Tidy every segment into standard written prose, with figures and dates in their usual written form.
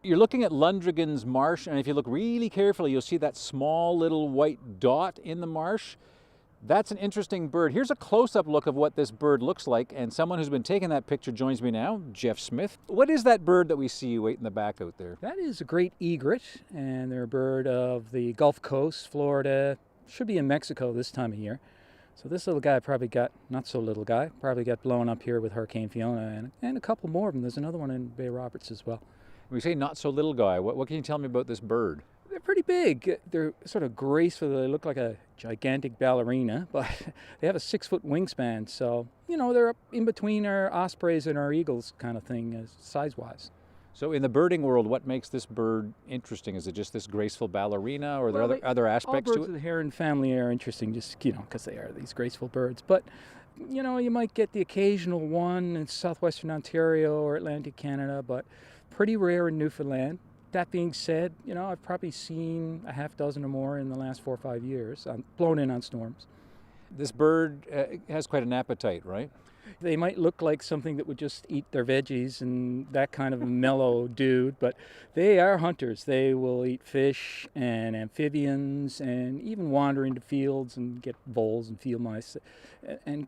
You're looking at Lundrigan's marsh, and if you look really carefully, you'll see that small little white dot in the marsh. That's an interesting bird. Here's a close-up look of what this bird looks like, and someone who's been taking that picture joins me now, Geoff Smith. What is that bird that we see way in the back out there? That is a great egret, and they're a bird of the Gulf Coast, Florida, should be in Mexico this time of year. So this little guy probably got, not so little guy, probably got blown up here with Hurricane Fiona, and a couple more of them. There's another one in Bay Roberts as well. When we say not so little guy, what can you tell me about this bird? They're pretty big. They're sort of graceful. They look like a gigantic ballerina, but they have a 6-foot wingspan. So, you know, they're up in between our ospreys and our eagles kind of thing, size-wise. So in the birding world, what makes this bird interesting? Is it just this graceful ballerina, or are there other aspects to it? All birds of the heron family are interesting, just, you know, because they are these graceful birds. But, you know, you might get the occasional one in southwestern Ontario or Atlantic Canada, but pretty rare in Newfoundland. That being said, you know, I've probably seen a half dozen or more in the last 4 or 5 years, blown in on storms. This bird has quite an appetite, right? They might look like something that would just eat their veggies and that kind of a mellow dude, but they are hunters. They will eat fish and amphibians and even wander into fields and get voles and field mice. And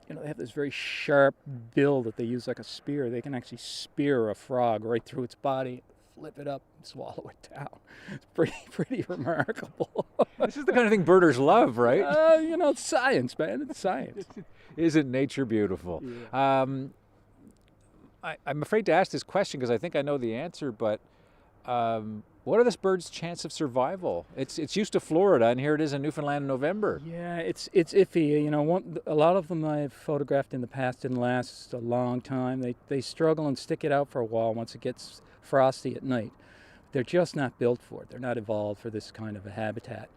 you know, they have this very sharp bill that they use like a spear. They can actually spear a frog right through its body, flip it up, and swallow it down. It's pretty remarkable. This is the kind of thing birders love, right? You know, it's science, man. It's science. Isn't nature beautiful? Yeah. I'm afraid to ask this question because I think I know the answer, but what are this bird's chance of survival? It's used to Florida, and here it is in Newfoundland in November. Yeah, it's iffy. You know, a lot of them I've photographed in the past didn't last a long time. They struggle and stick it out for a while once it gets frosty at night. They're just not built for it. They're not evolved for this kind of a habitat.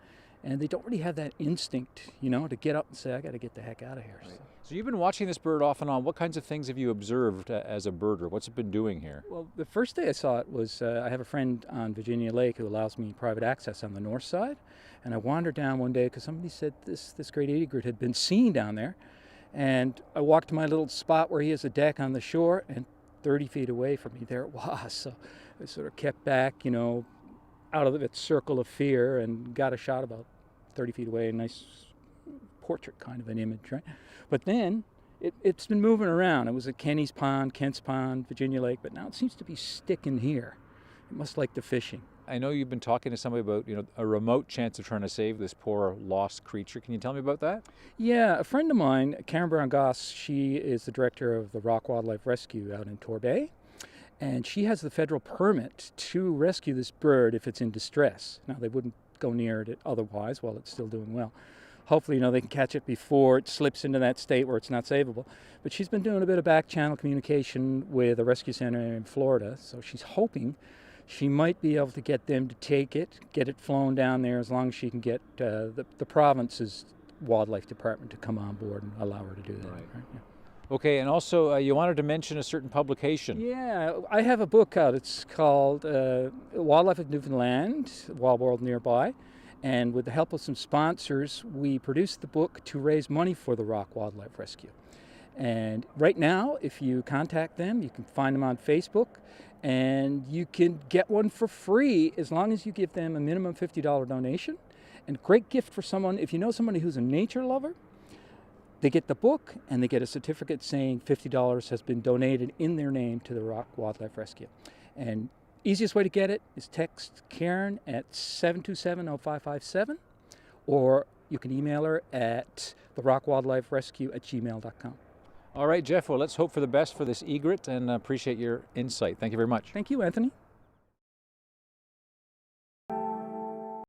And they don't really have that instinct, you know, to get up and say, I got to get the heck out of here. Right. So you've been watching this bird off and on. What kinds of things have you observed as a birder? What's it been doing here? Well, the first day I saw it was, I have a friend on Virginia Lake who allows me private access on the north side. And I wandered down one day because somebody said this great egret had been seen down there. And I walked to my little spot where he has a deck on the shore, and 30 feet away from me, there it was. So I sort of kept back, you know, out of its circle of fear and got a shot about 30 feet away, a nice portrait kind of an image, right? But then it's been moving around. It was at Kenny's Pond, Kent's Pond, Virginia Lake, but now it seems to be sticking here. It must like the fishing. I know you've been talking to somebody about, you know, a remote chance of trying to save this poor lost creature. Can you tell me about that? Yeah, a friend of mine, Karen Brown-Goss, she is the director of the Rock Wildlife Rescue out in Torbay, and she has the federal permit to rescue this bird if it's in distress. Now, they wouldn't go near it otherwise while it's still doing well. Hopefully, you know, they can catch it before it slips into that state where it's not savable. But she's been doing a bit of back-channel communication with a rescue center in Florida, so she's hoping she might be able to get them to take it, get it flown down there, as long as she can get the province's wildlife department to come on board and allow her to do that. Right. Yeah. Okay, and also you wanted to mention a certain publication. Yeah, I have a book out. It's called Wildlife of Newfoundland, Wild World Nearby. And with the help of some sponsors, we produced the book to raise money for the Rock Wildlife Rescue. And right now, if you contact them, you can find them on Facebook, and you can get one for free as long as you give them a minimum $50 donation. And great gift for someone, if you know somebody who's a nature lover, they get the book and they get a certificate saying $50 has been donated in their name to the Rock Wildlife Rescue. And easiest way to get it is text Karen at 727-0557, or you can email her at therockwildliferescue@gmail.com. All right, Geoff, well, let's hope for the best for this egret, and appreciate your insight. Thank you very much. Thank you, Anthony.